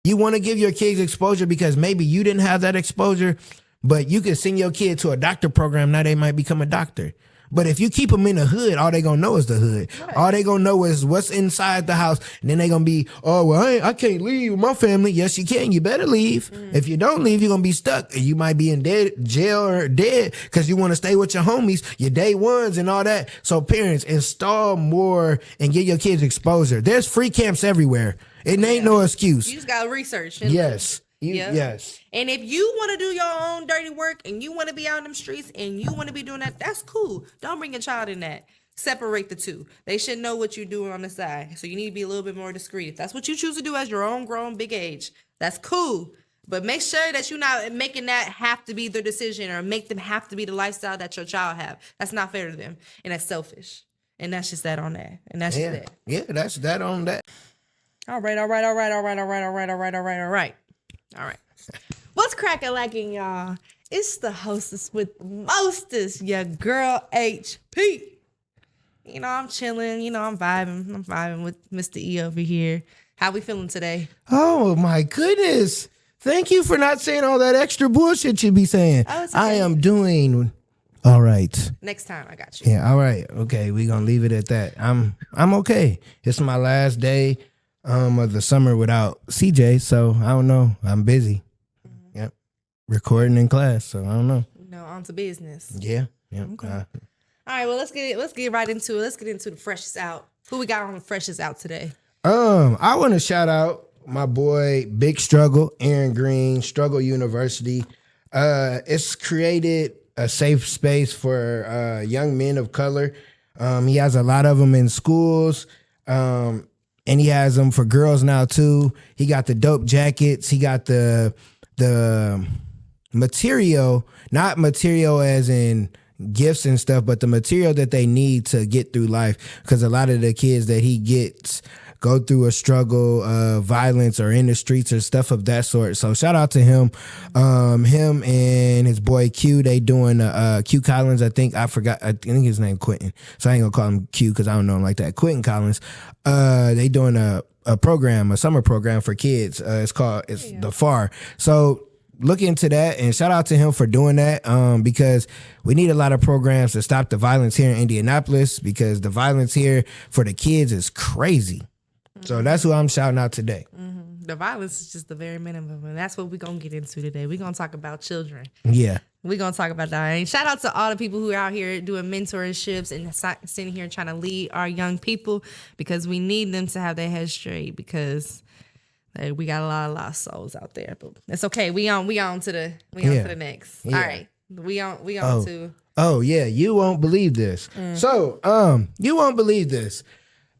You want to give your kids exposure because maybe you didn't have that exposure, but you can send your kid to a doctor program. Now they might become a doctor. But if you keep them in the hood, all they gonna know is the hood. Right. All they gonna know is what's inside the house. And then they gonna be, oh, well, I can't leave with my family. Yes, you can. You better leave. If you don't leave, you're gonna be stuck. And you might be in jail or dead because you want to stay with your homies, your day ones and all that. So parents, install more and get your kids exposure. There's free camps everywhere. It ain't no excuse. You just gotta research. Yes. Yes. And if you want to do your own dirty work and you want to be out in them streets and you want to be doing that, that's cool. Don't bring a child in that. Separate the two. They should know what you're doing on the side. So you need to be a little bit more discreet. If that's what you choose to do as your own grown big age, that's cool. But make sure that you're not making that have to be their decision or make them have to be the lifestyle that your child have. That's not fair to them. And that's selfish. And that's just that on that. And that's just that. Yeah, that's that on that. All right. All right. What's cracking lacking, y'all? It's the hostess with mostest, your girl HP. You know, I'm chilling. You know, I'm vibing. I'm vibing with Mr. E over here. How we feeling today? Oh, my goodness. Thank you for not saying all that extra bullshit you be saying. Oh, it's okay. I am doing all right. Next time, I got you. Yeah, all right. Okay, we're going to leave it at that. I'm okay. It's my last day of the summer without CJ, so I don't know. I'm busy. Yep. Recording in class, so I don't know. No, on to business. Yeah. Okay. All right, well, let's get right into it. Let's get into the freshest out. Who we got on the freshest out today? I want to shout out my boy Big Struggle, Aaron Green, Struggle University. It's created a safe space for young men of color. He has a lot of them in schools. And he has them for girls now too. He got the dope jackets. He got the material, not material as in gifts and stuff, but the material that they need to get through life. Because a lot of the kids that he gets go through a struggle of violence or in the streets or stuff of that sort. So shout out to him. Him and his boy Q, they doing Q Collins, I think his name Quentin. So I ain't gonna call him Q because I don't know him like that. Quentin Collins. They doing a program, a summer program for kids. It's the FAR. So look into that and shout out to him for doing that because we need a lot of programs to stop the violence here in Indianapolis because the violence here for the kids is crazy. So that's who I'm shouting out today. Mm-hmm. The violence is just the very minimum, and that's what we're going to get into today. We're going to talk about children. Yeah. We're going to talk about that. And shout out to all the people who are out here doing mentorships and sitting here trying to lead our young people because we need them to have their head straight because we got a lot of lost souls out there. But it's okay. We on to the next. Yeah. All right. We on to. Oh, yeah. You won't believe this. So, you won't believe this.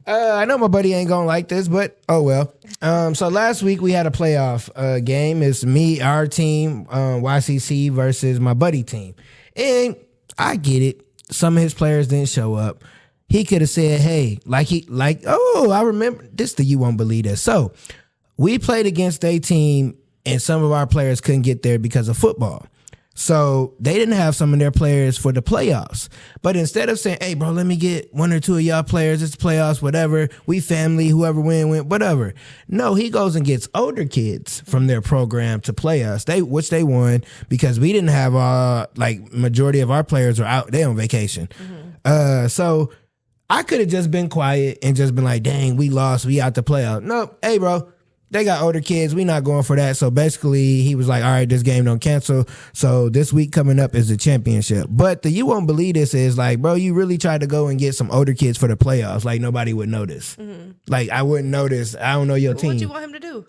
I know my buddy ain't gonna like this, but oh well. So last week we had a playoff game. It's our team, YCC versus my buddy team. And I get it. Some of his players didn't show up. He could have said, hey, I remember this, you won't believe this. So we played against a team and some of our players couldn't get there because of football. So they didn't have some of their players for the playoffs. But instead of saying, hey, bro, let me get one or two of y'all players, it's playoffs, whatever, we family, whoever win, whatever. No, he goes and gets older kids from their program to play us, which they won because we didn't have majority of our players are out, they on vacation. Mm-hmm. So I could have just been quiet and just been like, dang, we lost, we out the playoffs. No, hey, bro. They got older kids. We not going for that. So basically, he was like, all right, this game don't cancel. So this week coming up is the championship. But you won't believe this is like, bro, you really tried to go and get some older kids for the playoffs. Like, nobody would notice. Mm-hmm. Like, I wouldn't notice. I don't know your team. What you want him to do?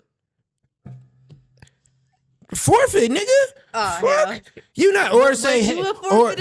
Forfeit, nigga. Fuck. You not, or say, or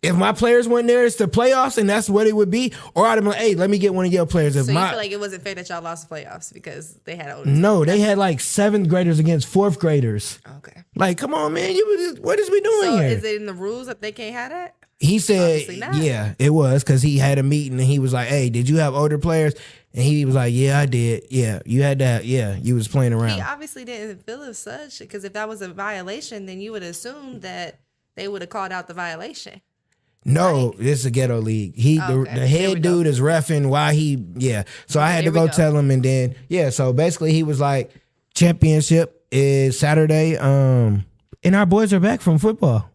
if my players weren't there, it's the playoffs, and that's what it would be. Or I'd have been like, hey, let me get one of your players. So you feel like it wasn't fair that y'all lost the playoffs because they had older. No, they had like 7th graders against 4th graders. Okay. Like, come on, man. What is we doing here? Is it in the rules that they can't have that? He said, yeah, it was because he had a meeting and he was like, hey, did you have older players? And he was like, yeah, I did. Yeah, you had that. Yeah, you was playing around. He obviously didn't feel as such because if that was a violation, then you would assume that they would have called out the violation. No, this is a ghetto league. The head dude is reffing why So I had to go tell him, and then so basically he was like, championship is Saturday. And our boys are back from football.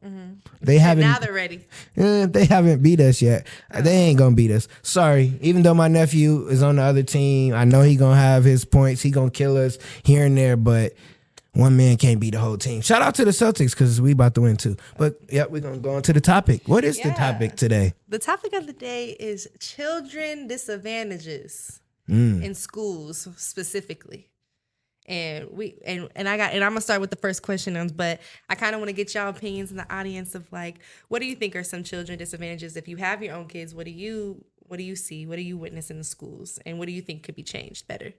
They haven't. Now they're ready. They haven't beat us yet. They ain't gonna beat us. Sorry. Even though my nephew is on the other team, I know he gonna have his points. He gonna kill us here and there, but one man can't beat the whole team. Shout out to the Celtics because we about to win too. But yeah, we're gonna go on to the topic. What is the topic today? The topic of the day is children disadvantages in schools specifically. And I'm gonna start with the first question, but I kind of want to get y'all opinions in the audience of like, what do you think are some children disadvantages? If you have your own kids, what do you see? What do you witness in the schools? And what do you think could be changed better?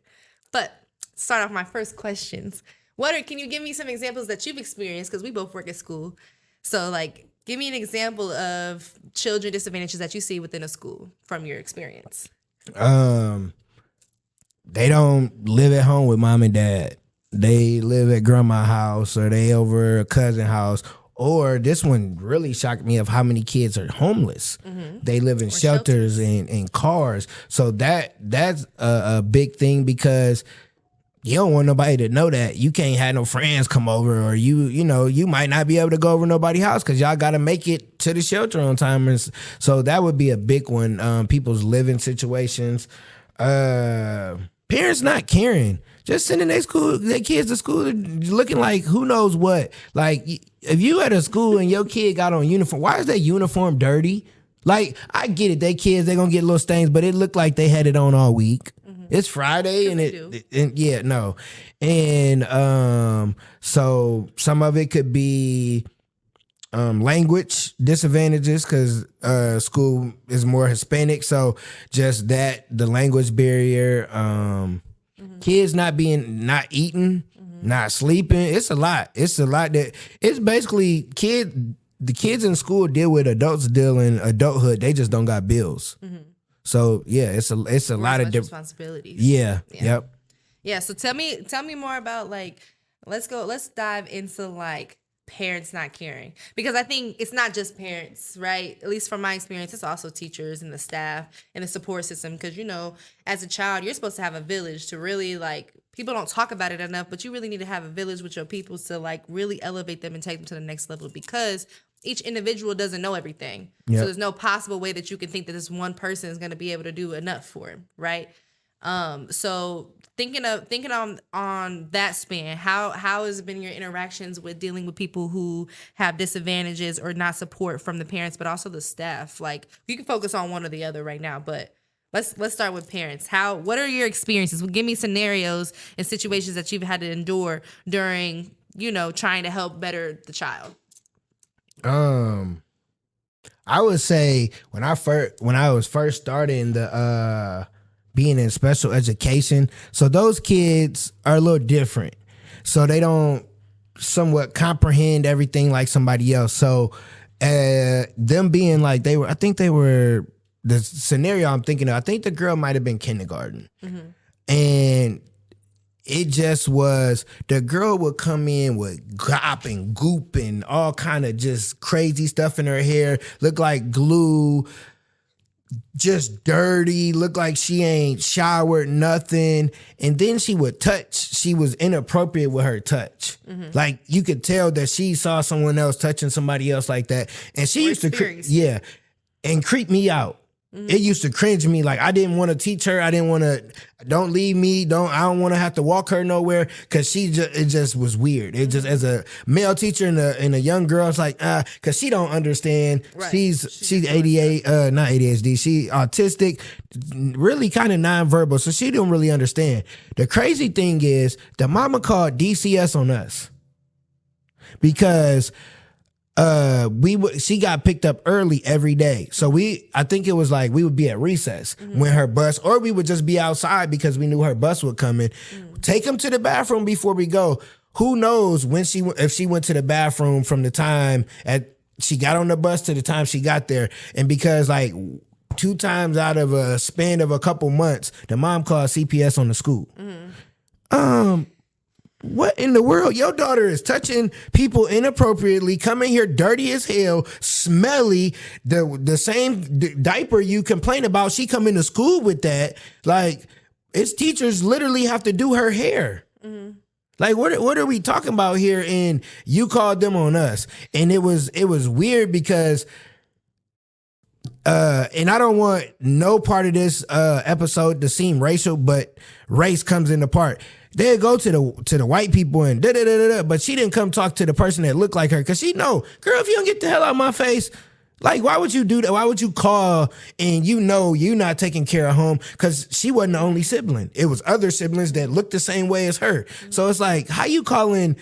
But start off my first questions. Can you give me some examples that you've experienced? Because we both work at school. So like, give me an example of children disadvantages that you see within a school from your experience. They don't live at home with mom and dad. They live at grandma's house or they over a cousin house. Or this one really shocked me of how many kids are homeless. They live in shelters and cars. So that's a big thing because you don't want nobody to know that. You can't have no friends come over or you might not be able to go over nobody's house because y'all got to make it to the shelter on time. And so that would be a big one. People's living situations. Parents not caring, just sending their kids to school looking like who knows what. Like if you at a school and your kid got on uniform, why is that uniform dirty? Like I get it, they kids they gonna get little stains, but it looked like they had it on all week. It's Friday and so some of it could be language disadvantages because school is more Hispanic, so just that the language barrier, kids not eating, not sleeping. It's a lot. That it's basically the kids in school deal with adults deal in adulthood. They just don't got bills. So yeah, it's a lot of different responsibilities. Yeah. Yep. Yeah. So tell me more about like let's dive into like parents not caring, because I think it's not just parents, right? At least from my experience, it's also teachers and the staff and the support system. Because as a child, you're supposed to have a village to really like. People don't talk about it enough, but you really need to have a village with your people to like really elevate them and take them to the next level, because each individual doesn't know everything. Yep. So there's no possible way that you can think that this one person is going to be able to do enough for him, right? So thinking on that span, how has been your interactions with dealing with people who have disadvantages or not support from the parents, but also the staff? Like you can focus on one or the other right now, but let's start with parents. What are your experiences? Well, give me scenarios and situations that you've had to endure during, trying to help better the child. I would say when I was first starting the being in special education, so those kids are a little different. So they don't somewhat comprehend everything like somebody else. So them being like the scenario I'm thinking of, I think the girl might have been kindergarten. And it just was, the girl would come in with gop and goop and all kind of just crazy stuff in her hair, look like glue, just dirty, look like she ain't showered, nothing. And then she would touch. She was inappropriate with her touch. Like you could tell that she saw someone else touching somebody else like that. And she used to, and creep me out. It used to cringe me. Like I didn't want to teach her. I didn't want to, don't leave me. I don't want to have to walk her nowhere. Cause it just was weird. It just, as a male teacher and a young girl, it's like, cause she don't understand. Right. She's ADA, not ADHD. She autistic, really kind of nonverbal. So she don't really understand. The crazy thing is the mama called DCS on us because she got picked up early every day. So I think it was like we would be at recess when her bus, or we would just be outside because we knew her bus would come in. Take them to the bathroom before we go. Who knows if she went to the bathroom from the time she got on the bus to the time she got there. And because like 2 times out of a span of a couple months, the mom called CPS on the school. What in the world? Your daughter is touching people inappropriately, coming here dirty as hell, smelly, the same diaper you complain about. She come into school with that. Like, its teachers literally have to do her hair. Like, what are we talking about here? And you called them on us. And it was weird because and I don't want no part of this episode to seem racial, but race comes into part. They'd go to the white people and da-da-da-da-da, but she didn't come talk to the person that looked like her because she know, girl, if you don't get the hell out of my face, like, why would you do that? Why would you call and you know you not taking care of home? Because she wasn't the only sibling. It was other siblings that looked the same way as her. So it's like, how you calling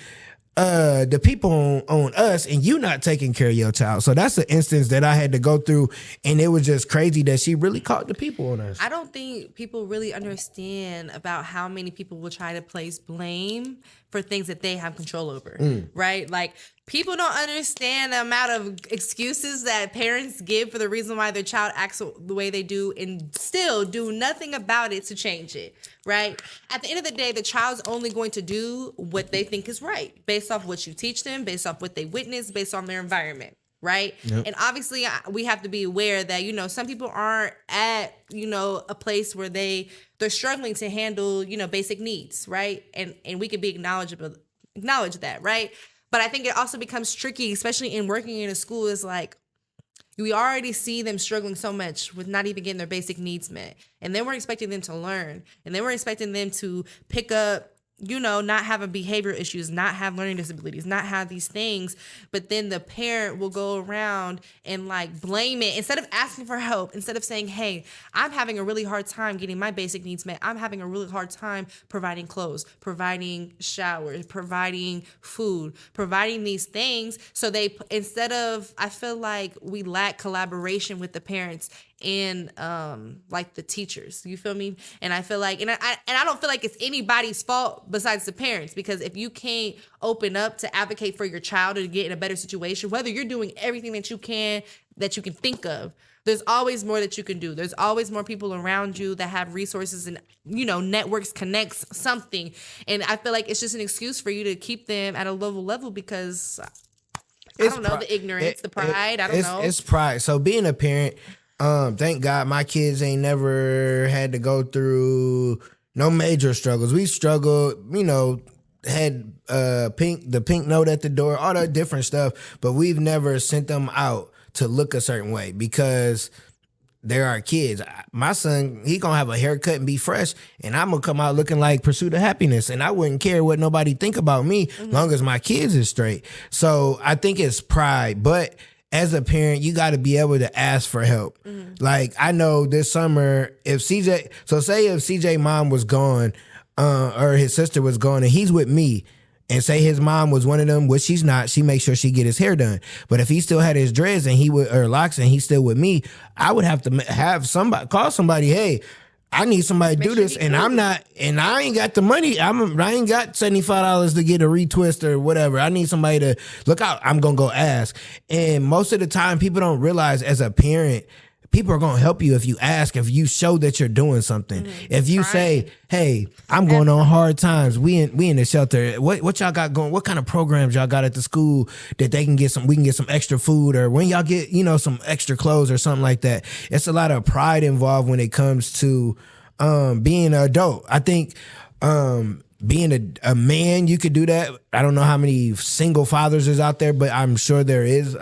the people on us and you not taking care of your child? So that's an instance that I had to go through, and it was just crazy that she really caught the people on us. I don't think people really understand about how many people will try to place blame for things that they have control over, right? Like, people don't understand the amount of excuses that parents give for the reason why their child acts the way they do and still do nothing about it to change it, right? At the end of the day, the child's only going to do what they think is right based off what you teach them, based off what they witness, based on their environment. Right. Yep. And obviously we have to be aware that, you know, some people aren't at, you know, a place where they're struggling to handle, you know, basic needs. Right. And we can be acknowledge that. Right. But I think it also becomes tricky, especially in working in a school, is like, we already see them struggling so much with not even getting their basic needs met. And then we're expecting them to learn. And then we're expecting them to pick up, you know, not having behavioral issues, not have learning disabilities, not have these things. But then the parent will go around and like blame it instead of asking for help, instead of saying, hey, I'm having a really hard time getting my basic needs met. I'm having a really hard time providing clothes, providing showers, providing food, providing these things. So instead of, I feel like we lack collaboration with the parents and like the teachers, you feel me? And I feel like, and I don't feel like it's anybody's fault besides the parents, because if you can't open up to advocate for your child to get in a better situation, whether you're doing everything that you can think of, there's always more that you can do. There's always more people around you that have resources and, you know, networks, connects, something. And I feel like it's just an excuse for you to keep them at a low level because I don't know, the ignorance, the pride, I don't know. It's pride. So being a parent, thank God my kids ain't never had to go through no major struggles. We struggled, you know, had the pink note at the door, all that different stuff, but we've never sent them out to look a certain way because they're our kids. My son, he gonna have a haircut and be fresh, and I'm gonna come out looking like Pursuit of Happiness, and I wouldn't care what nobody think about me long as my kids is straight. So I think it's pride, but as a parent, you got to be able to ask for help. Like, I know this summer, if CJ mom was gone, or his sister was gone, and he's with me, and say his mom was one of them, which she's not, she makes sure she get his hair done. But if he still had his dreads or locks and he's still with me, I would have to have somebody, call somebody, hey, I need somebody to do this, and I ain't got the money. I ain't got $75 to get a retwist or whatever. I need somebody to look out. I'm going to go ask. And most of the time, people don't realize as a parent, people are going to help you if you ask, if you show that you're doing something. If you say, hey, I'm going on hard times. We in the shelter. What y'all got going? What kind of programs y'all got at the school that we can get some extra food, or when y'all get, you know, some extra clothes or something like that. It's a lot of pride involved when it comes to being an adult. I think being a man, you could do that. I don't know how many single fathers is out there, but I'm sure there is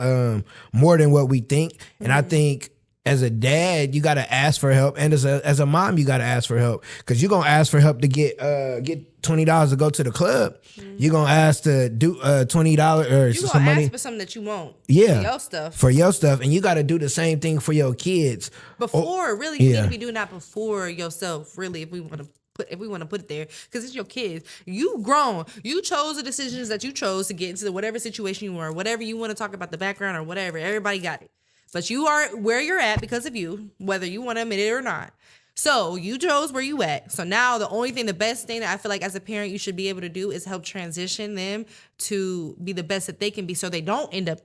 more than what we think. And I think as a dad, you got to ask for help, and as a mom, you got to ask for help, because you're gonna ask for help to get $20 to go to the club. You're gonna ask to do $20 or you some money ask for something that you want. Yeah, for your stuff, and you got to do the same thing for your kids. You need to be doing that before yourself. Really, if we want to put it there, because it's your kids. You grown. You chose the decisions that you chose to get into whatever situation you are, whatever you want to talk about, the background or whatever. Everybody got it. But you are where you're at because of you, whether you want to admit it or not. So you chose where you at. So now the best thing that I feel like as a parent you should be able to do is help transition them to be the best that they can be, so they don't end up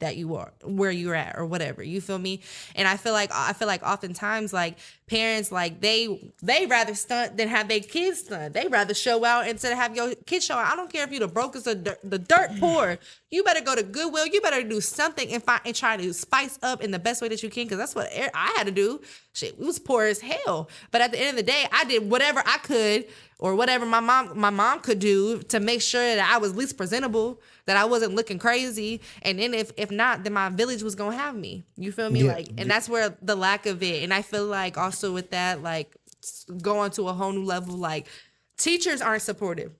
where you're at or whatever. You feel me? And I feel like oftentimes like parents, like they rather stunt than have their kids stunt. They rather show out instead of have your kids show out. I don't care if you the brokest or the dirt poor. You better go to Goodwill. You better do something and try to spice up in the best way that you can, because that's what I had to do. Shit, we was poor as hell. But at the end of the day, I did whatever I could or whatever my mom could do to make sure that I was at least presentable, that I wasn't looking crazy. And then if not, then my village was gonna have me. You feel me? Yeah. And that's where the lack of it. And I feel like also with that, like going to a whole new level, like teachers aren't supportive.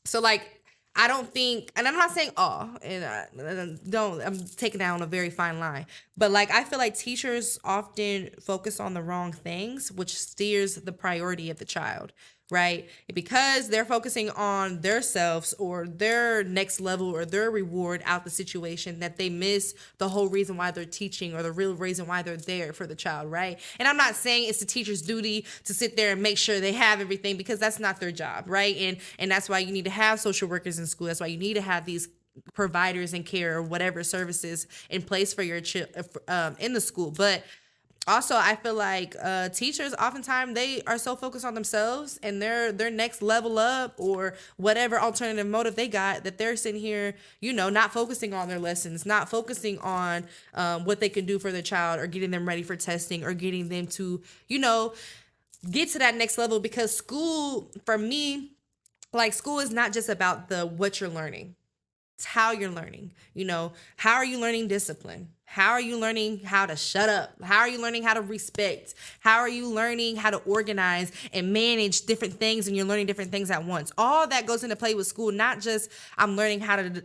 So like, I don't think, and I'm not saying all, and I'm taking that on a very fine line, but like I feel like teachers often focus on the wrong things, which steers the priority of the child, right? Because they're focusing on their selves or their next level or their reward out the situation, that they miss the whole reason why they're teaching or the real reason why they're there for the child, right? And I'm not saying it's the teacher's duty to sit there and make sure they have everything, because that's not their job, right? And that's why you need to have social workers in school. That's why you need to have these providers and care or whatever services in place for your in the school. But also, I feel like teachers, oftentimes, they are so focused on themselves and their next level up or whatever alternative motive they got, that they're sitting here, not focusing on their lessons, not focusing on what they can do for their child or getting them ready for testing or getting them to, get to that next level. Because school, for me, like school is not just about what you're learning. It's how you're learning. How are you learning discipline? How are you learning how to shut up? How are you learning how to respect? How are you learning how to organize and manage different things, and you're learning different things at once? All that goes into play with school, not just I'm learning how to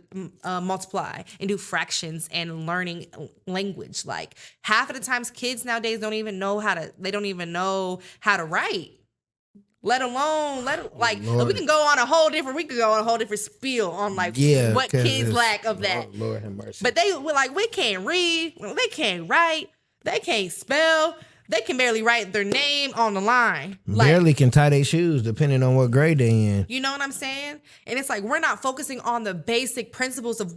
multiply and do fractions and learning language. Like half of the times kids nowadays don't even know how to write. Let alone, we can go on a whole different spiel on what kids lack of that. Lord have mercy. But we can't read, they can't write, they can't spell, they can barely write their name on the line. Barely can tie their shoes, depending on what grade they in. You know what I'm saying? And it's like, we're not focusing on the basic principles of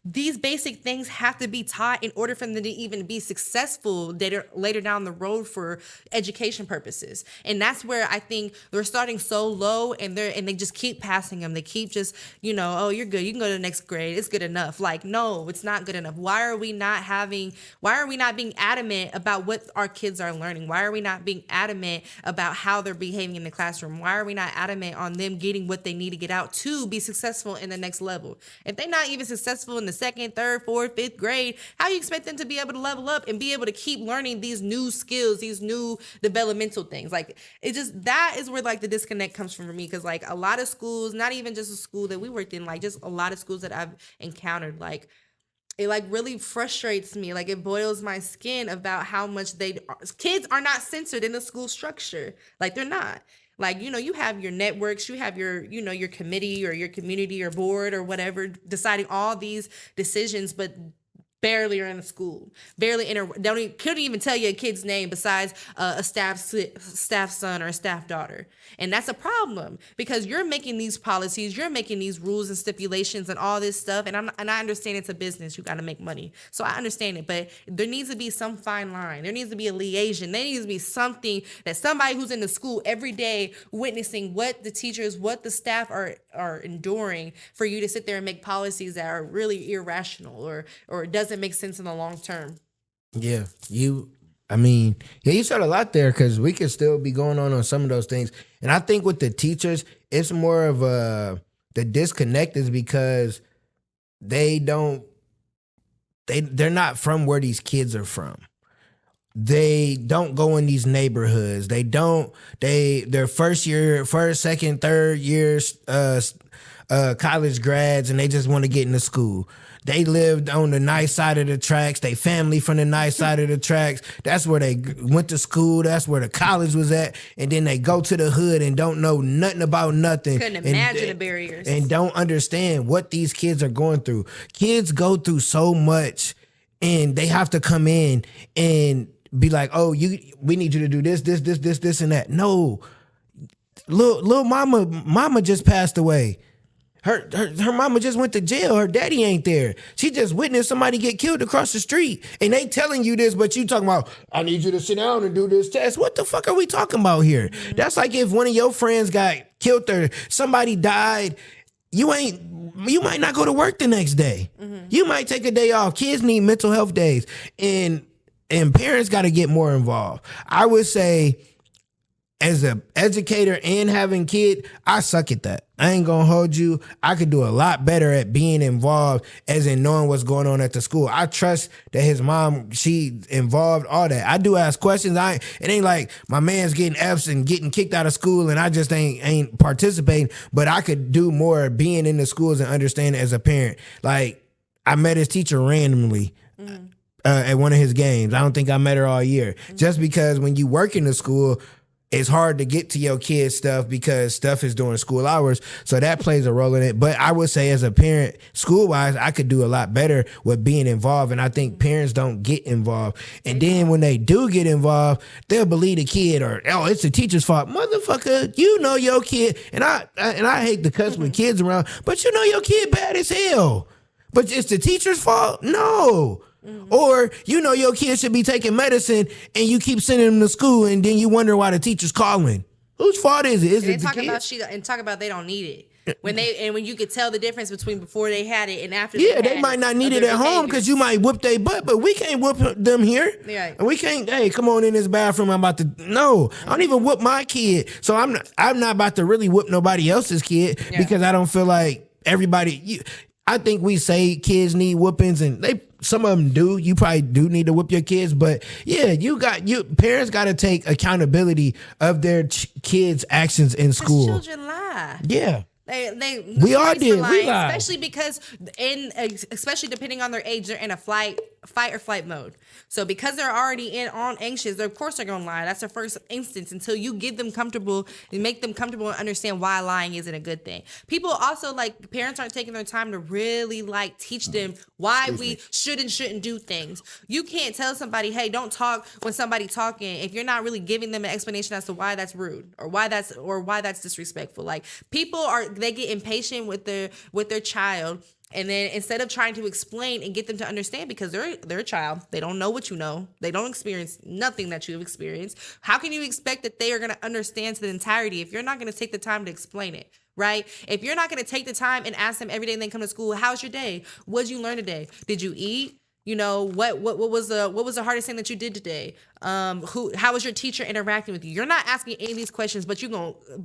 these basic things have to be taught in order for them to even be successful later down the road for education purposes. And that's where I think they're starting so low, and they just keep passing them. They keep just, oh, you're good, you can go to the next grade, it's good enough. Like, no, it's not good enough. Why are we not being adamant about what our kids are learning? Why are we not being adamant about how they're behaving in the classroom? Why are we not adamant on them getting what they need to get out to be successful in the next level? If they're not even successful in the 2nd, 3rd, 4th, 5th grade, how do you expect them to be able to level up and be able to keep learning these new skills, these new developmental things? Like, that is where the disconnect comes from for me. Because a lot of schools, not even just a school that we worked in, just a lot of schools that I've encountered, it really frustrates me. It boils my skin about how much kids are not censored in the school structure. They're not. You have your networks, you have your, your committee or your community or board or whatever deciding all these decisions, but barely are in the school, couldn't even tell you a kid's name besides a staff son or a staff daughter. And that's a problem, because you're making these policies, you're making these rules and stipulations and all this stuff. And I understand it's a business, you got to make money. So I understand it, but there needs to be some fine line. There needs to be a liaison. There needs to be something that somebody who's in the school every day witnessing what the teachers, what the staff are enduring, for you to sit there and make policies that are really irrational or doesn't make sense in the long term. Yeah, you said a lot there, because we could still be going on some of those things. And I think with the teachers, it's more of the disconnect is because they're not from where these kids are from. They don't go in these neighborhoods. They're first, second, third years college grads, and they just want to get into school. They lived on the nice side of the tracks. They family from the nice side of the tracks. That's where they went to school. That's where the college was at. And then they go to the hood and don't know nothing about nothing. Couldn't imagine the barriers. And don't understand what these kids are going through. Kids go through so much, and they have to come in and be like, oh, we need you to do this, and that. No. Little mama just passed away. Her mama just went to jail. Her daddy ain't there. She just witnessed somebody get killed across the street. And they telling you this, but you talking about, I need you to sit down and do this test. What the fuck are we talking about here? Mm-hmm. That's like if one of your friends got killed or somebody died, you might not go to work the next day. Mm-hmm. You might take a day off. Kids need mental health days. And parents got to get more involved. I would say as a educator and having kid, I suck at that. I ain't gonna hold you. I could do a lot better at being involved, as in knowing what's going on at the school. I trust that his mom, she involved, all that. I do ask questions. It ain't like my man's getting F's and getting kicked out of school and I just ain't participating. But I could do more being in the schools and understanding as a parent. Like, I met his teacher randomly. At one of his games. I don't think I met her all year. Just because when you work in the school, it's hard to get to your kids' stuff because stuff is during school hours. So that plays a role in it. But I would say as a parent, school-wise, I could do a lot better with being involved. And I think parents don't get involved. And then when they do get involved, they'll believe the kid or, oh, it's the teacher's fault. Motherfucker, you know your kid. And I hate to cuss with kids around, but you know your kid bad as hell. But it's the teacher's fault? No. Or, you know, your kid should be taking medicine and you keep sending them to school and then you wonder why the teacher's calling. Whose fault is it? Is it the kid? Talk about they don't need it. When you could tell the difference between before they had it and after. Yeah, they might not need it at home because you might whip their butt, but we can't whip them here. Yeah. And we can't, hey, come on in this bathroom. I'm about to, no, I don't even whip my kid. So I'm not about to really whip nobody else's kid because I don't feel like I think we say kids need whoopings and some of them do. You probably do need to whip your kids, but yeah, parents got to take accountability of their kids' actions in school. Children lie. Yeah. We all did. We lied. Especially because especially depending on their age, they're in a fight or flight mode. So because they're already on anxious, of course they're gonna lie. That's their first instance until you get them comfortable and make them comfortable and understand why lying isn't a good thing. People also, like, parents aren't taking their time to really teach them why we should and shouldn't do things. You can't tell somebody, hey, don't talk when somebody's talking if you're not really giving them an explanation as to why that's rude or why that's disrespectful. Like, they get impatient with their child. And then instead of trying to explain and get them to understand, because they're a child, they don't know what you know. They don't experience nothing that you've experienced. How can you expect that they are going to understand to the entirety if you're not going to take the time to explain it, right? If you're not going to take the time and ask them every day when they come to school, how's your day? What'd you learn today? Did you eat? You know, what was the hardest thing that you did today? How was your teacher interacting with you? You're not asking any of these questions, but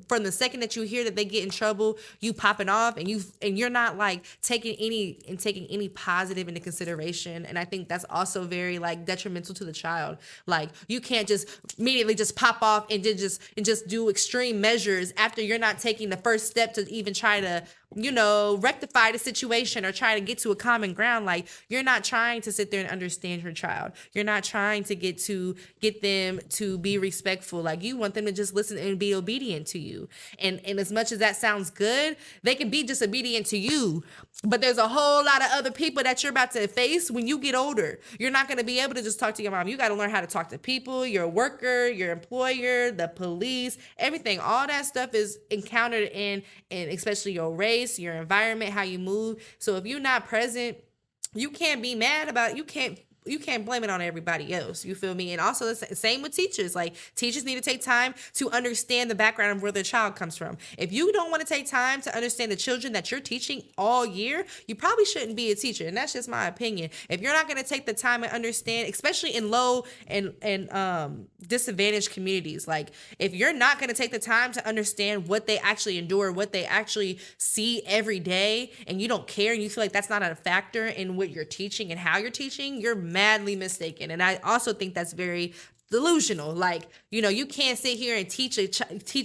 from the second that you hear that they get in trouble, you popping off and you're not taking any positive into consideration. And I think that's also very detrimental to the child. Like, you can't just immediately just pop off and just do extreme measures after you're not taking the first step to even try to, rectify the situation or try to get to a common ground. Like, you're not trying to sit there and understand your child. You're not trying to get them to be respectful. Like, you want them to just listen and be obedient to you. And as much as that sounds good, they can be disobedient to you. But there's a whole lot of other people that you're about to face when you get older. You're not going to be able to just talk to your mom. You got to learn how to talk to people, your worker, your employer, the police, everything. All that stuff is encountered in especially your race, your environment, how you move. So if you're not present, you can't be mad about it. You can't blame it on everybody else. You feel me? And also the same with teachers. Like, teachers need to take time to understand the background of where their child comes from. If you don't want to take time to understand the children that you're teaching all year, you probably shouldn't be a teacher. And that's just my opinion. If you're not going to take the time and understand, especially in low and disadvantaged communities, like, if you're not going to take the time to understand what they actually endure, what they actually see every day, and you don't care and you feel like that's not a factor in what you're teaching and how you're teaching, you're madly mistaken. And I also think that's very delusional. Like, you can't sit here and teach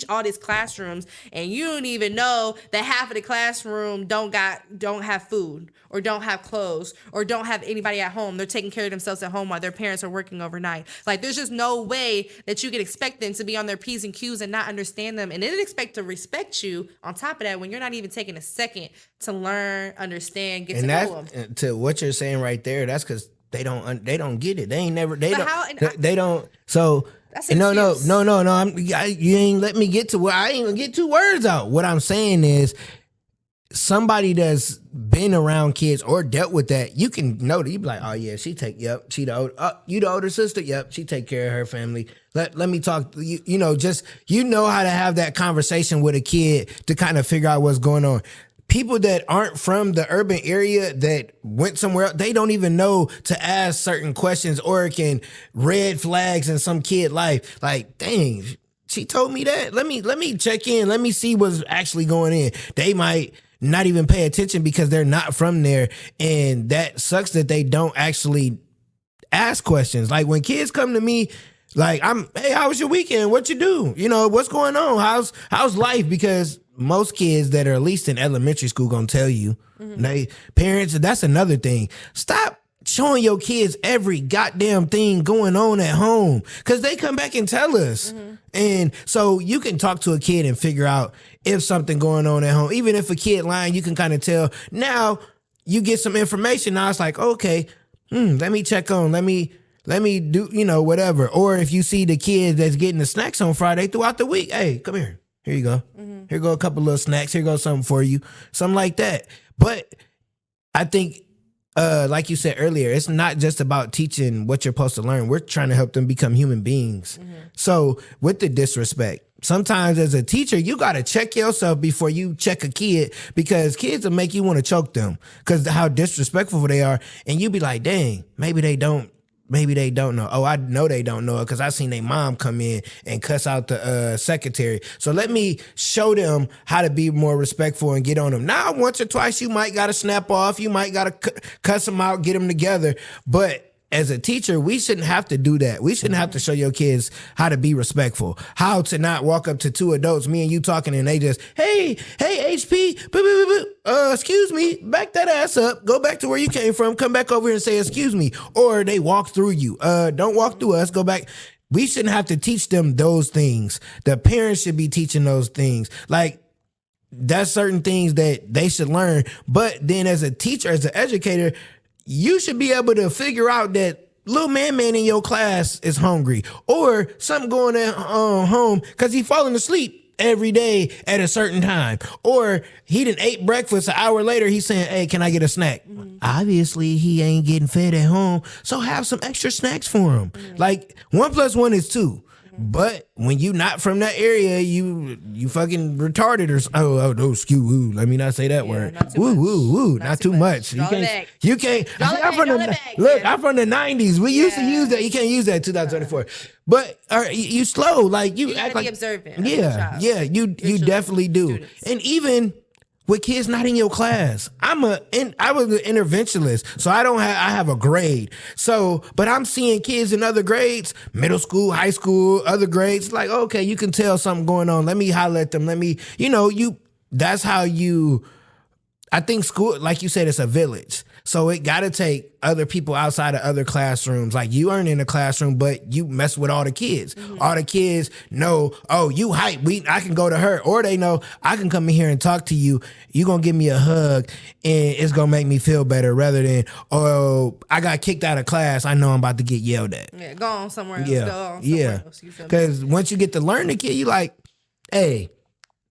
all these classrooms and you don't even know that half of the classroom don't have food or don't have clothes or don't have anybody at home. They're taking care of themselves at home while their parents are working overnight. Like, there's just no way that you can expect them to be on their P's and Q's and not understand them, and then expect to respect you on top of that when you're not even taking a second to learn, understand, get to know them. And to what you're saying right there, that's because they don't get it. They don't. So no. You ain't let me get to where I ain't even get 2 words out. What I'm saying is, somebody that's been around kids or dealt with that, you can know that. You be like, oh yeah, she the older sister. Yep, she take care of her family. Let me talk. You know how to have that conversation with a kid to kind of figure out what's going on. People that aren't from the urban area that went somewhere else, they don't even know to ask certain questions or can red flags in some kid life. Like, dang, she told me that. Let me check in. Let me see what's actually going in. They might not even pay attention because they're not from there. And that sucks that they don't actually ask questions. Like when kids come to me, like hey, how was your weekend? What you do? You know, what's going on? How's life? Because most kids that are at least in elementary school gonna tell you. They parents, that's another thing. Stop showing your kids every goddamn thing going on at home because they come back and tell us. And so you can talk to a kid and figure out if something going on at home. Even if a kid lying, you can kind of tell. Now you get some information. Now it's like, okay, let me check on, let me do, you know, whatever. Or if you see the kid that's getting the snacks on Friday throughout the week, hey, come here. Here you go. Here go a couple little snacks. Here goes something for you. Something like that. But I think, like you said earlier, it's not just about teaching what you're supposed to learn. We're trying to help them become human beings. So with the disrespect, sometimes as a teacher, you got to check yourself before you check a kid because kids will make you want to choke them because how disrespectful they are. And you be like, dang, maybe they don't know. Oh, I know they don't know it because I seen their mom come in and cuss out the secretary. So let me show them how to be more respectful and get on them. Now, once or twice, you might got to snap off. You might got to cuss them out, get them together. But as a teacher, we shouldn't have to do that. We shouldn't have to show your kids how to be respectful, how to not walk up to two adults, me and you talking, and they just, hey, HP, excuse me, back that ass up, go back to where you came from, come back over here and say, excuse me. Or they walk through you. Don't walk through us, go back. We shouldn't have to teach them those things. The parents should be teaching those things. Like, that's certain things that they should learn. But then as a teacher, as an educator, you should be able to figure out that little man in your class is hungry or something going on home because he's falling asleep every day at a certain time. Or he done ate breakfast an hour later. He's saying, hey, can I get a snack? Obviously, he ain't getting fed at home. So have some extra snacks for him. Like 1 + 1 is 2. But when you not from that area, you fucking retarded or oh skew. Let me not say that word. Not too much. You can't. I'm from the 90s. We used to use that. You can't use that in 2024. But you slow. Like you act like observant. Yeah. You definitely do. Students. And even with kids not in your class, I was an interventionist, so I have a grade. So, but I'm seeing kids in other grades, middle school, high school, other grades. Like, okay, you can tell something going on. Let me holler at them. That's how you. I think school, like you said, it's a village. So it got to take other people outside of other classrooms. Like you aren't in a classroom, but you mess with all the kids. All the kids know, oh, you hype. I can go to her. Or they know, I can come in here and talk to you. You going to give me a hug and it's going to make me feel better rather than, oh, I got kicked out of class. I know I'm about to get yelled at. Yeah, go on somewhere else. Yeah. Go on somewhere else. Because once you get to learn the kid, you like, hey,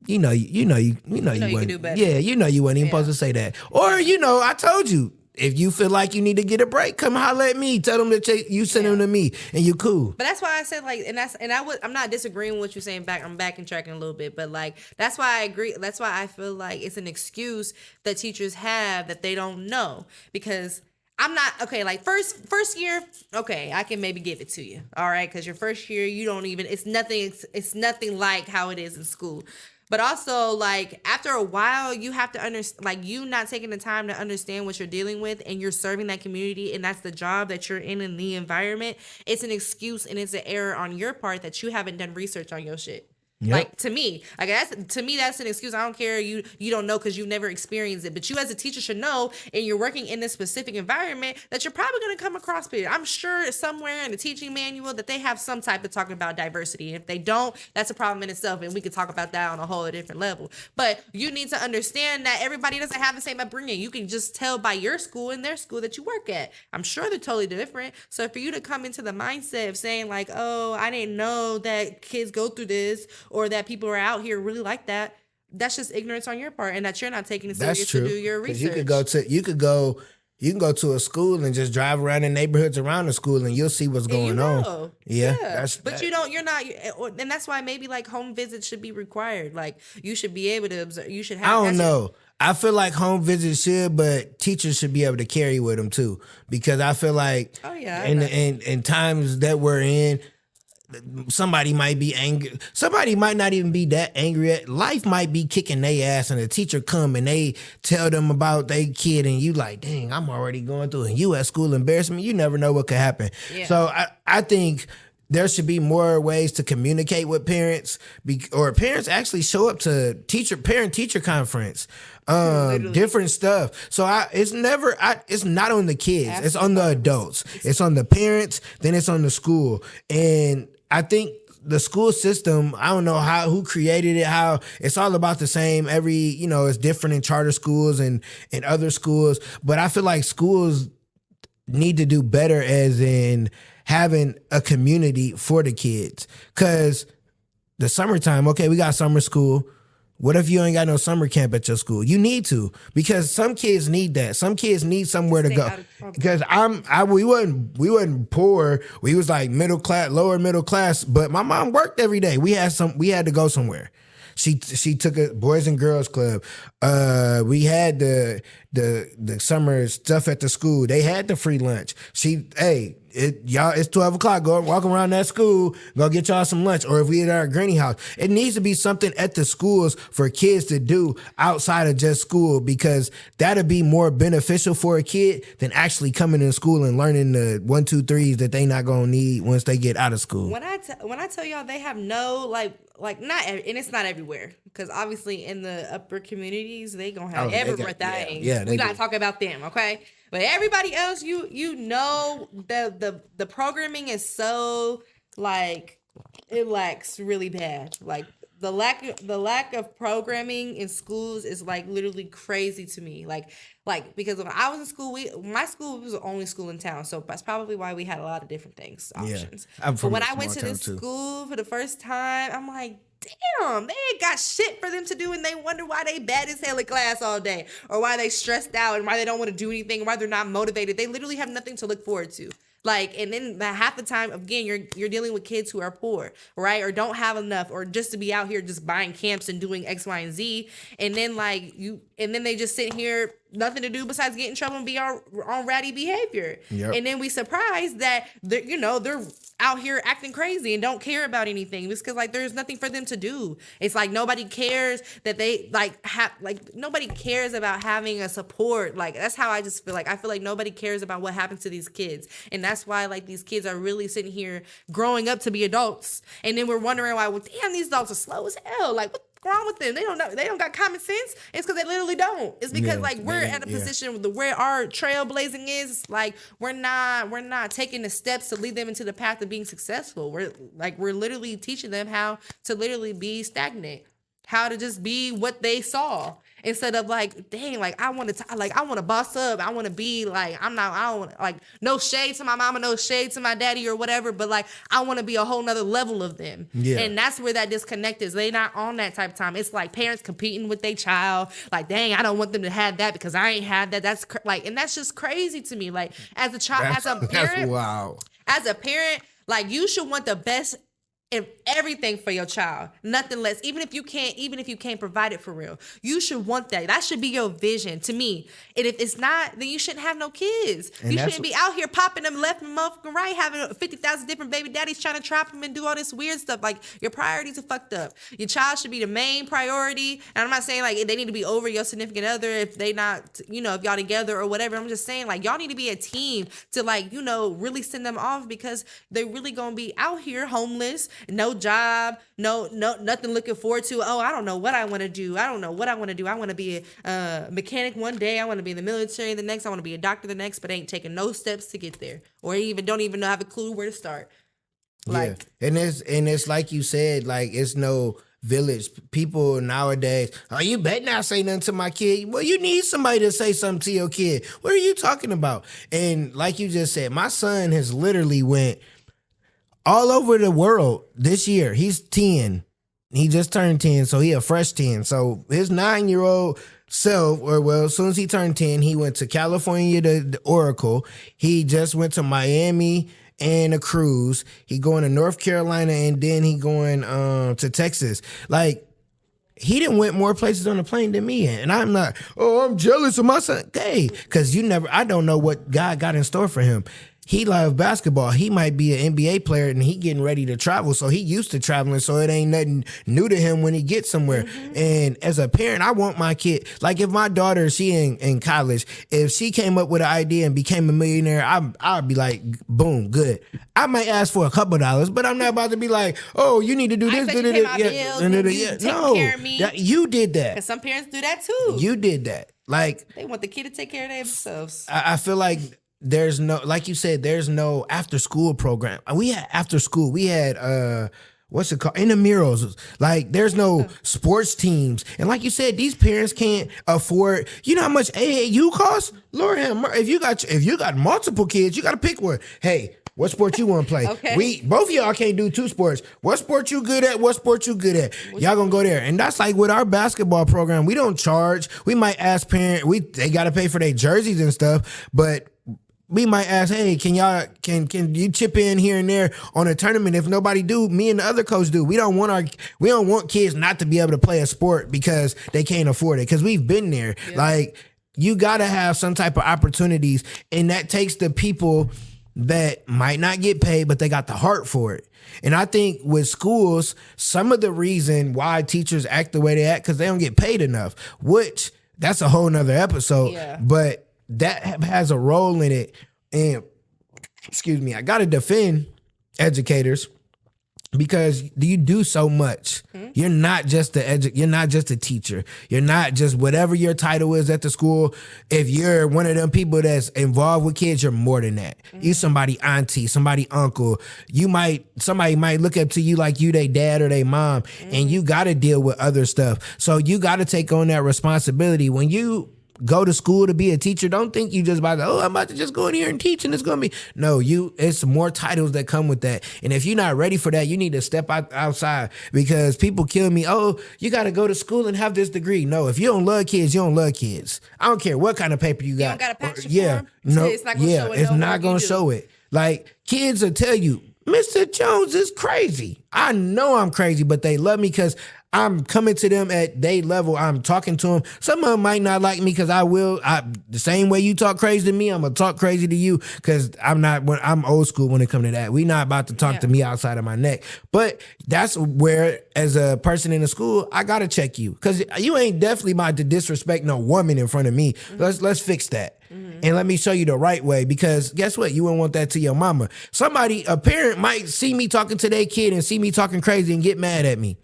you know you can do better. Yeah, you wasn't even supposed to say that. Or, I told you, if you feel like you need to get a break, come holler at me. Tell them that you send them to me and you cool. But that's why I said I'm not disagreeing with what you're saying back. I'm back and tracking a little bit, but like that's why I agree. That's why I feel like it's an excuse that teachers have that they don't know because I'm not okay. Like first year, okay, I can maybe give it to you. All right, because your first year, you don't even. It's nothing like how it is in school. But also, like, after a while, you have to understand, like, you not taking the time to understand what you're dealing with and you're serving that community and that's the job that you're in the environment. It's an excuse and it's an error on your part that you haven't done research on your shit. Yep. Like, to me, that's an excuse. I don't care. You don't know because you've never experienced it. But you as a teacher should know, and you're working in this specific environment, that you're probably going to come across people. I'm sure somewhere in the teaching manual that they have some type of talking about diversity. And if they don't, that's a problem in itself. And we could talk about that on a whole different level. But you need to understand that everybody doesn't have the same upbringing. You can just tell by your school and their school that you work at. I'm sure they're totally different. So for you to come into the mindset of saying like, oh, I didn't know that kids go through this, or that people are out here really like that, that's just ignorance on your part, and that you're not taking it serious to do your research. You can go to a school and just drive around in neighborhoods around the school, and you'll see what's going on. Yeah. You're not, and that's why maybe like home visits should be required. Like you should be able to observe. You should have. I don't know. I feel like home visits should, but teachers should be able to carry with them too, because I feel like, in times that we're in, somebody might be angry. Somebody might not even be that angry. Life might be kicking their ass, and a teacher come and they tell them about their kid, and you like, dang, I'm already going through, and you at school embarrassment. You never know what could happen. Yeah. So I think there should be more ways to communicate with parents, or parents actually show up to parent-teacher conference, different stuff. So it's not on the kids. Absolutely. It's on the adults. It's on the parents. Then it's on the school. And I think the school system, I don't know who created it, how it's all about the same. It's different in charter schools and other schools. But I feel like schools need to do better as in having a community for the kids. Because the summertime, okay, we got summer school. What if you ain't got no summer camp at your school? You need to, because some kids need that. Some kids need somewhere to go. Because we wasn't poor. We was like middle class, lower middle class. But my mom worked every day. We had to go somewhere. She took a boys and girls club. We had the summer stuff at the school. They had the free lunch. It's 12 o'clock. Go walk around that school. Go get y'all some lunch. Or if we at our granny house, it needs to be something at the schools for kids to do outside of just school, because that'll be more beneficial for a kid than actually coming to school and learning the 1, 2, 3s that they not gonna need once they get out of school. When I tell y'all they have no not, and it's not everywhere, because obviously in the upper communities they gonna have every thing. Yeah, we gotta talk about them, okay? But everybody else, you know, the programming is so it lacks really bad. Like the lack of programming in schools is literally crazy to me. Like because when I was in school, my school was the only school in town, so that's probably why we had a lot of different options. Yeah, but when I went to this school for the first time, I'm like, damn, they ain't got shit for them to do, and they wonder why they bad as hell in class all day, or why they stressed out, and why they don't want to do anything, why they're not motivated. They literally have nothing to look forward to. And then half the time, again, you're dealing with kids who are poor, right? Or don't have enough, or just to be out here just buying camps and doing X, Y, and Z. And then then they just sit here, nothing to do besides get in trouble and be on ratty behavior. Yep. And then we surprised that they're out here acting crazy and don't care about anything, just because there's nothing for them to do. It's nobody cares that they nobody cares about having a support. That's how I just feel. I feel like nobody cares about what happens to these kids, and that's why these kids are really sitting here growing up to be adults, and then we're wondering why. Well, damn, these adults are slow as hell. What's wrong with them? They don't know. They don't got common sense. It's because they literally don't. It's because we're at a position where our trailblazing is. We're not taking the steps to lead them into the path of being successful. We're literally teaching them how to literally be stagnant, how to just be what they saw, instead of dang, I want to boss up. I want to be I don't no shade to my mama, no shade to my daddy or whatever, but I want to be a whole nother level of them. Yeah. And that's where that disconnect is. They not on that type of time. It's parents competing with their child. Dang, I don't want them to have that because I ain't had that. That's and that's just crazy to me. As a child, as a parent, that's wow. As a parent, you should want the best and everything for your child, nothing less. Even if you can't provide it for real, you should want that. That should be your vision, to me. And if it's not, then you shouldn't have no kids. And you shouldn't be out here popping them left and motherfucking right, having 50,000 different baby daddies trying to trap them and do all this weird stuff. Your priorities are fucked up. Your child should be the main priority. And I'm not saying they need to be over your significant other if they not, if y'all together or whatever. I'm just saying y'all need to be a team to really send them off, because they're really gonna be out here homeless. No job, no, nothing looking forward to. Oh, I don't know what I want to do. I want to be a mechanic one day. I want to be in the military the next. I want to be a doctor the next, but ain't taking no steps to get there, or don't even have a clue where to start. And it's like you said, it's no village. People nowadays, you better not say nothing to my kid. Well, you need somebody to say something to your kid. What are you talking about? And like you just said, my son has literally went all over the world this year. He's 10. He just turned 10, so he a fresh 10. So his 9-year-old self, as soon as he turned 10, he went to California, the Oracle. He just went to Miami and a cruise. He going to North Carolina, and then he going to Texas. He done went more places on the plane than me. And I'm not, I'm jealous of my son. Hey, because I don't know what God got in store for him. he loves basketball. He might be an NBA player and he getting ready to travel. So he used to traveling. So it ain't nothing new to him when he gets somewhere. And as a parent, I want my kid, like if my daughter, she in college, if she came up with an idea and became a millionaire, I'd be like, boom, good. I might ask for a couple dollars, but I'm not about to be like, oh, you need to do this. No, care of me. You did that. Because some parents do that too. You did that. Like they want the kid to take care of themselves. I feel like there's no, like you said, there's no after school program. We had after school. We had what's it called? Intramurals. Like there's no sports teams. And like you said, these parents can't afford. You know how much AAU costs? Lord have mercy. If you got multiple kids, you got to pick one. Hey, what sport you want to play? Okay. Both of y'all can't do two sports. What sport you good at? What sport you good at? Y'all gonna go there. And that's like with our basketball program. We don't charge. We might ask parents. They got to pay for their jerseys and stuff, but we might ask, hey, can you chip in here and there on a tournament? If nobody do, me and the other coach do. We don't want kids not to be able to play a sport because they can't afford it. Because we've been there. Yeah. Like you gotta have some type of opportunities, and that takes the people that might not get paid, but they got the heart for it. And I think with schools, some of the reason why teachers act the way they act because they don't get paid enough. Which that's a whole nother episode. Yeah. But that has a role in it. And excuse me, I gotta defend educators because you do so much. You're not just you're not just a teacher. You're not just whatever your title is at the school. If you're one of them people that's involved with kids, you're more than that. You somebody auntie, somebody uncle. Somebody might look up to you like you they dad or they mom, and you gotta deal with other stuff. So you gotta take on that responsibility. When you go to school to be a teacher, don't think you just about to, I'm about to just go in here and teach and it's going to be, no, it's more titles that come with that. And if you're not ready for that, you need to step outside because people kill me. Oh, you got to go to school and have this degree. No, if you don't love kids, you don't love kids. I don't care what kind of paper you got. You don't got a passion for them? No, it's not going to show it. It's not going to show it. Like kids will tell you, Mr. Jones is crazy. I know I'm crazy, but they love me because I'm coming to them at their level. I'm talking to them. Some of them might not like me because the same way you talk crazy to me, I'm going to talk crazy to you because I'm old school when it comes to that. We not about to talk to me outside of my neck. But that's where, as a person in the school, I got to check you because you ain't definitely about to disrespect no woman in front of me. Let's fix that. And let me show you the right way because guess what? You wouldn't want that to your mama. A parent might see me talking to their kid and see me talking crazy and get mad at me.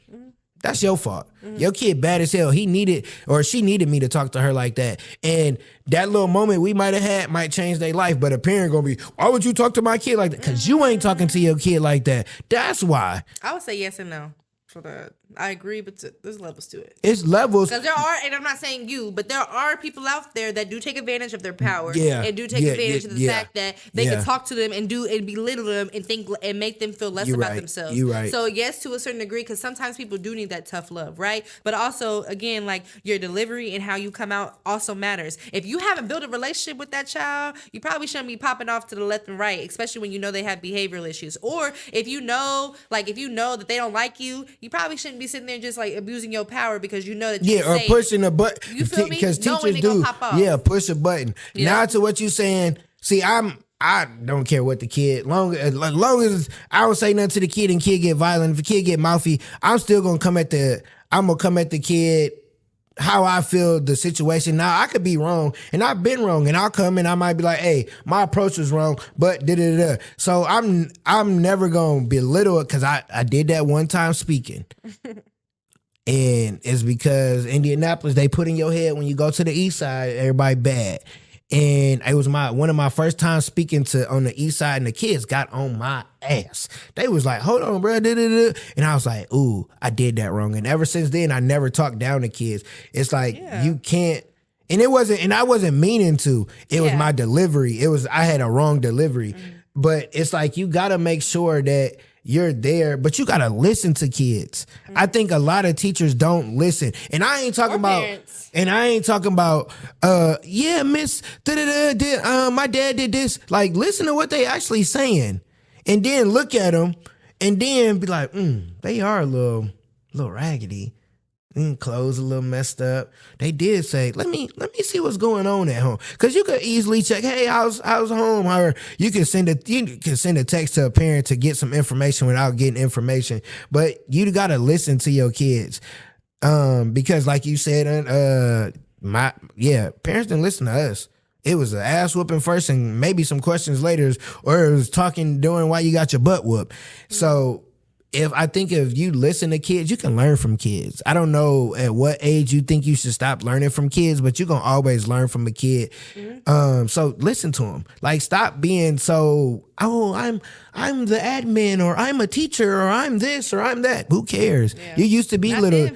That's your fault. Your kid bad as hell. She needed me to talk to her like that. And that little moment we might have had might change their life. But a parent gonna be, why would you talk to my kid like that? Because you ain't talking to your kid like that. That's why. I would say yes and no for that. I agree, but there's levels to it. It's levels. Because there are, and I'm not saying you, but there are people out there that do take advantage of their power and do take advantage of the fact that they can talk to them and belittle them and think and make them feel less about themselves. You're right. So yes, to a certain degree, because sometimes people do need that tough love, right? But also, again, like your delivery and how you come out also matters. If you haven't built a relationship with that child, you probably shouldn't be popping off to the left and right, especially when you know they have behavioral issues. Or if you know that they don't like you, you probably shouldn't be sitting there just like abusing your power because you know that you or pushing a button. You feel me? Because teachers do. Push a button. Yeah. Now to what you saying. See, I don't care what the kid. Long as I don't say nothing to the kid and kid get violent. If the kid get mouthy, I'm still gonna come at the kid how I feel the situation. Now I could be wrong, and I've been wrong, and I'll come and I might be like, "Hey, my approach was wrong," but da. So I'm never gonna belittle it because I did that one time speaking. And it's because Indianapolis, they put in your head when you go to the east side, everybody bad. And it was one of my first times speaking on the east side, and the kids got on my ass. They was like, hold on, bro. And I was like, ooh, I did that wrong. And ever since then, I never talked down to kids. It's like, you can't. And I wasn't meaning to. It was my delivery. I had a wrong delivery. But it's like, you got to make sure that you're there, but you got to listen to kids. I think a lot of teachers don't listen. And I ain't talking about, miss, my dad did this. Like, listen to what they actually saying. And then look at them and then be like, they are a little raggedy. clothes a little messed up. They did say, let me see what's going on at home. Cause you could easily check, hey, how's home? Or you can send a text to a parent to get some information without getting information. But you gotta listen to your kids. Because like you said, parents didn't listen to us. It was an ass whooping first and maybe some questions later, or it was talking during why you got your butt whooped. So if you listen to kids, you can learn from kids. I don't know at what age you think you should stop learning from kids, but you're going to always learn from a kid. Mm-hmm. So listen to them. Like, stop being so, I'm the admin, or I'm a teacher, or I'm this, or I'm that. Who cares? Yeah. You used to be little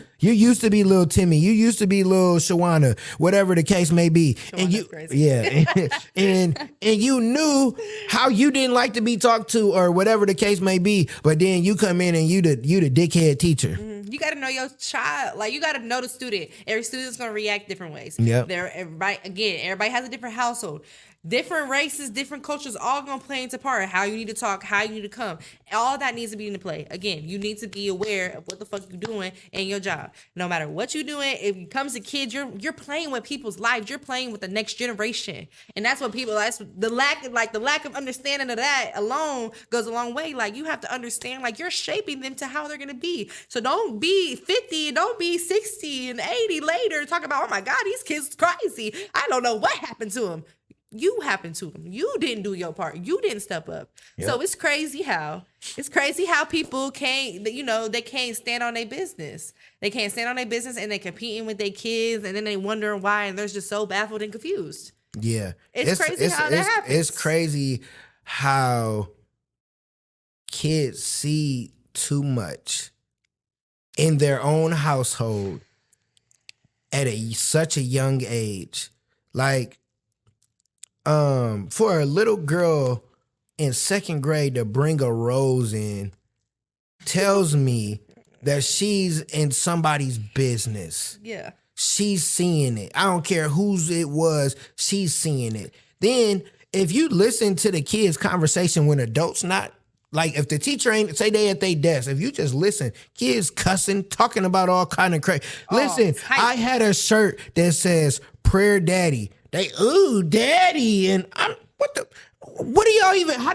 Timmy. You used to be little Shawana, whatever the case may be. Shawana's crazy. Yeah. and you knew how you didn't like to be talked to, or whatever the case may be. But then you come in and you the dickhead teacher. Mm-hmm. You got to know your child. Like, you got to know the student. Every student's going to react different ways. Yep. Everybody has a different household. Different races, different cultures, all gonna play into part. How you need to talk, how you need to come. All that needs to be into play. Again, you need to be aware of what the fuck you're doing in your job. No matter what you're doing, if it comes to kids, you're playing with people's lives. You're playing with the next generation, and that's what that's the lack of understanding of that alone goes a long way. Like, you have to understand, like, you're shaping them to how they're gonna be. So don't be 50 and don't be 60 and 80 later talking about, oh my God, these kids crazy. I don't know what happened to them. You happened to them. You didn't do your part. You didn't step up. Yep. So it's crazy how people they can't stand on their business. They can't stand on their business, and they competing with their kids, and then they wondering why, and they're just so baffled and confused. Yeah. It's crazy how that happens. It's crazy how kids see too much in their own household at such a young age. Like, for a little girl in second grade to bring a rose in tells me that she's in somebody's business. Yeah. She's seeing it. I don't care whose it was, she's seeing it. Then if you listen to the kids' conversation when adults not, like, if the teacher ain't, say they at their desk, if you just listen, kids cussing, talking about all kind of crazy. Listen, I had a shirt that says Prayer Daddy. Ooh, daddy. And how do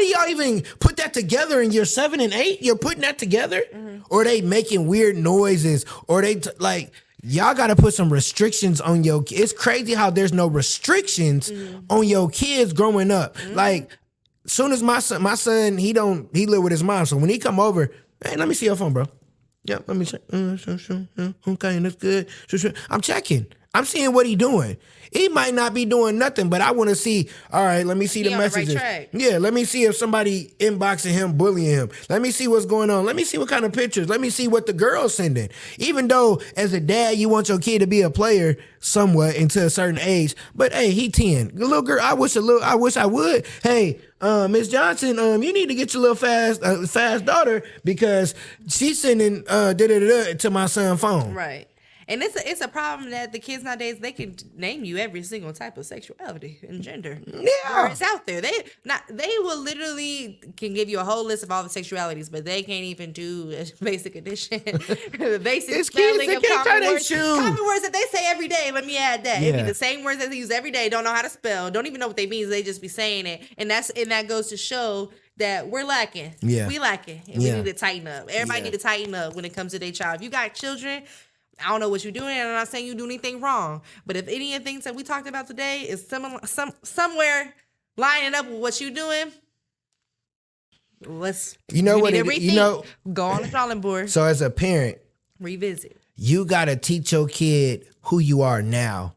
y'all even put that together in year 7 and 8? You're putting that together? Mm-hmm. Or they making weird noises, or y'all got to put some restrictions on your kids. It's crazy how there's no restrictions on your kids growing up. Mm-hmm. Like, soon as my son, he live with his mom. So when he come over, hey, let me see your phone, bro. Yeah, let me check. Okay, that's good. I'm checking. I'm seeing what he doing. He might not be doing nothing, but I want to see, all right, let me see the messages. Right, yeah, let me see if somebody inboxing him, bullying him. Let me see what's going on. Let me see what kind of pictures. Let me see what the girl's sending. Even though as a dad, you want your kid to be a player somewhat until a certain age. But hey, he 10. The little girl, I wish I would. Hey, Miss Johnson, you need to get your little fast daughter, because she's sending to my son's phone. Right. And it's a problem that the kids nowadays, they can name you every single type of sexuality and gender. Yeah. It's out there. They will literally can give you a whole list of all the sexualities, but they can't even do a basic addition. The basic spelling of common words that they say every day. Let me add that. Yeah. It'd be the same words that they use every day, don't know how to spell, don't even know what they mean. They just be saying it. And that goes to show that we're lacking. Yeah. We lacking. And we need to tighten up. Everybody need to tighten up when it comes to their child. If you got children, I don't know what you're doing, and I'm not saying you do anything wrong. But if any of the things that we talked about today is somewhere lining up with what you're doing, go on the drawing board. So as a parent, revisit. You got to teach your kid who you are now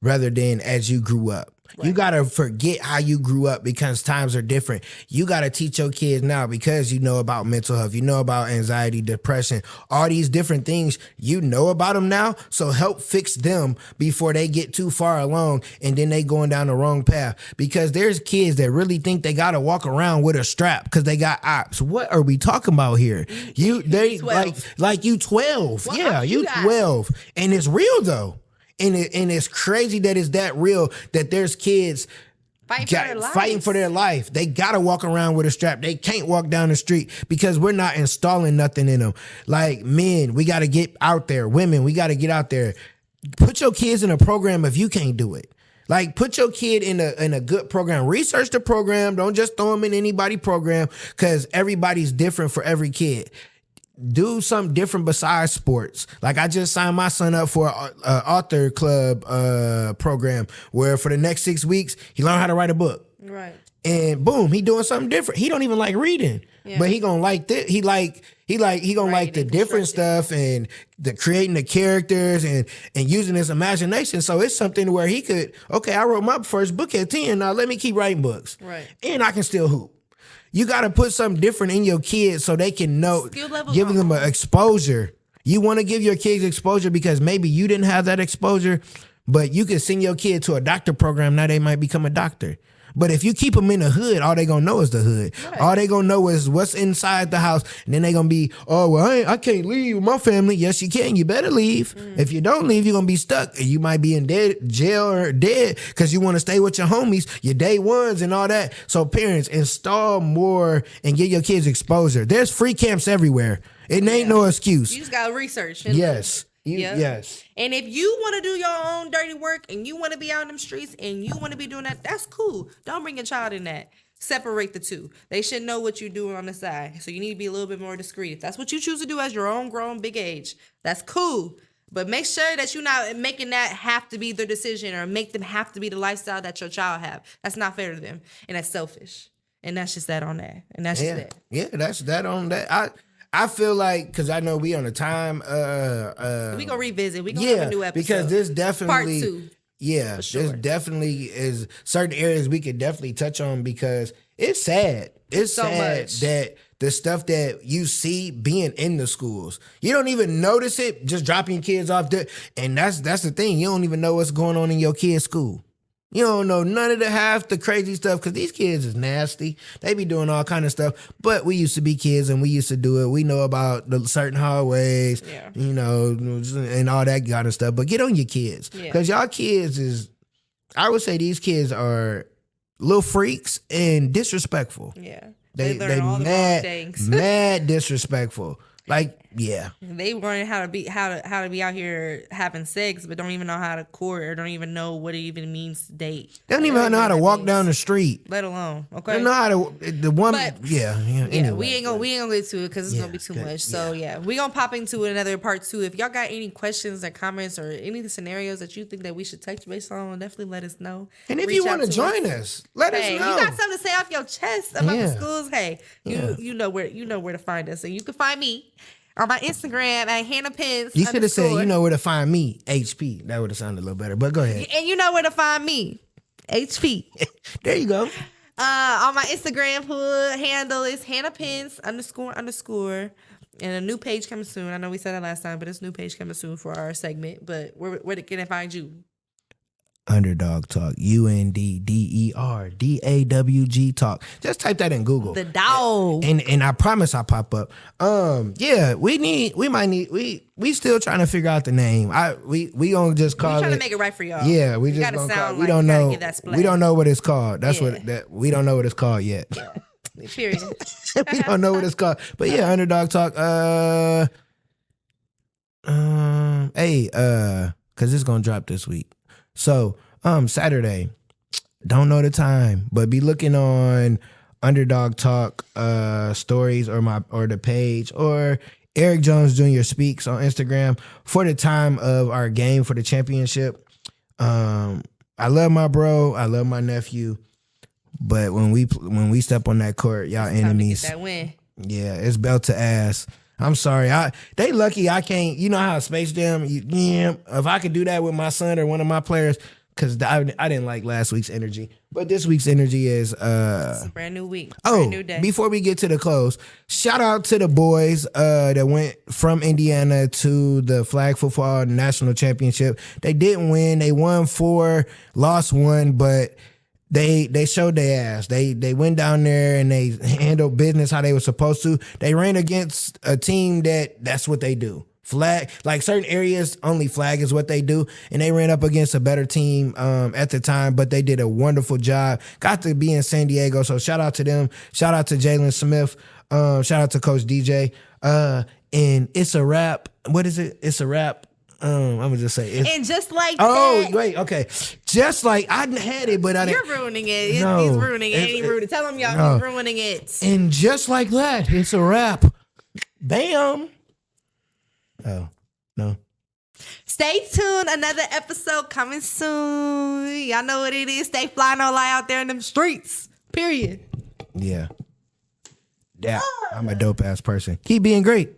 rather than as you grew up. Right. You got to forget how you grew up because times are different. You got to teach your kids now because you know about mental health. You know about anxiety, depression, all these different things. You know about them now. So help fix them before they get too far along and then they going down the wrong path. Because there's kids that really think they got to walk around with a strap because they got ops. What are we talking about here? You 12. Like you 12. Well, yeah, you 12. And it's real though. And it's crazy that it's that real, that there's kids Fighting for their life. They gotta walk around with a strap. They can't walk down the street because we're not installing nothing in them. Like men, we gotta get out there. Women, we gotta get out there. Put your kids in a program if you can't do it. Like, put your kid in a good program. Research the program. Don't just throw them in anybody's program because everybody's different for every kid. Do something different besides sports. Like, I just signed my son up for a author club program where for the next 6 weeks he learned how to write a book. Right. And boom, he doing something different. He don't even like reading, but he gonna like this. He gonna like the different stuff and the creating the characters and using his imagination. So it's something where he could, okay, I wrote my first book at 10. Now let me keep writing books. Right. And I can still hoop. You got to put something different in your kids so they can know, giving them an exposure. You want to give your kids exposure because maybe you didn't have that exposure, but you can send your kid to a doctor program. Now they might become a doctor. But if you keep them in the hood, all they gonna know is the hood. Right. All they gonna know is what's inside the house. And then they gonna be, oh, well, I can't leave with my family. Yes, you can. You better leave. If you don't leave, you're gonna be stuck. You might be in jail or dead because you want to stay with your homies, your day ones and all that. So parents, install more and give your kids exposure. There's free camps everywhere. It ain't no excuse. You just gotta research. Yes. Yes. And if you want to do your own dirty work and you want to be out in them streets and you want to be doing that, that's cool. Don't bring your child in that. Separate the two. They should know what you're doing on the side. So you need to be a little bit more discreet. If that's what you choose to do as your own grown big age, that's cool. But make sure that you're not making that have to be their decision or make them have to be the lifestyle that your child have. That's not fair to them. And that's selfish. And that's just that on that. And that's just it. Yeah, that's that on that. I feel like, because I know we on a time. We gonna revisit. We gonna have a new episode because this definitely part 2. Yeah, sure. This definitely is certain areas we could definitely touch on because it's sad. It's so sad much that the stuff that you see being in the schools, you don't even notice it. Just dropping kids off there, and that's the thing. You don't even know what's going on in your kid's school. You don't know none of half the crazy stuff because these kids is nasty. They be doing all kind of stuff. But we used to be kids and we used to do it. We know about the certain hallways, you know, and all that kind of stuff. But get on your kids because y'all kids is, I would say these kids are little freaks and disrespectful. Yeah, they learn all the wrong things. Mad disrespectful. Like, yeah. They learn how to be out here having sex, but don't even know how to court or don't even know what it even means to date. They don't even know how to walk down the street. Let alone, okay. They know how to the woman. Anyway, we ain't gonna get to it because it's gonna be too much. So we gonna pop into another part 2. If y'all got any questions or comments or any of the scenarios that you think that we should touch base on, definitely let us know. And if you want to join us, let us know. You got something to say off your chest about the schools? Hey, you know where to find us, and you can find me on my Instagram at Hannah Pence. You should have said, you know where to find me, HP. That would have sounded a little better, but go ahead. And you know where to find me, HP. There you go. On my Instagram handle is Hannah Pence __. And a new page coming soon. I know we said that last time, but it's a new page coming soon for our segment. But where can I find you? Underdawg Talk, UNDDERDAWG Talk. Just type that in Google. The dog. And I promise I'll pop up. We still trying to figure out the name. We gonna just call it. We trying to make it right for y'all. Yeah, we just gonna call it. We don't know. We don't know what it's called. That's we don't know what it's called yet. Yeah. Period. We don't know what it's called. But yeah, Underdawg Talk. Cause it's gonna drop this week. So, Saturday, don't know the time, but be looking on Underdawg Talk stories or the page or Eric Jones Jr. Speaks on Instagram for the time of our game for the championship. I love my bro, I love my nephew, but when we step on that court, y'all enemies. Time to get that win. Yeah, it's belt to ass. I'm sorry. They lucky I can't. You know how Space Jam. If I could do that with my son or one of my players, because I didn't like last week's energy, but this week's energy is it's a brand new week. Brand new day. Before we get to the close, shout out to the boys that went from Indiana to the flag football national championship. They didn't win. They won 4, lost 1, but They showed their ass. They went down there and they handled business how they were supposed to. They ran against a team that's what they do. flag, like certain areas, only flag is what they do. And they ran up against a better team at the time, but they did a wonderful job. Got to be in San Diego. So shout out to them. Shout out to Jalen Smith. Shout out to Coach DJ. And it's a wrap. What is it? It's a wrap. I'm gonna just say it's, and just like that. Wait, okay. Just like I had it, but I didn't. You're ruining it. No, He's ruining it. He's ruining. Tell him y'all he's ruining it. And just like that, it's a wrap. Bam. Oh, no. Stay tuned. Another episode coming soon. Y'all know what it is. Stay fly no lie out there in them streets. Period. Yeah. Yeah. I'm a dope ass person. Keep being great.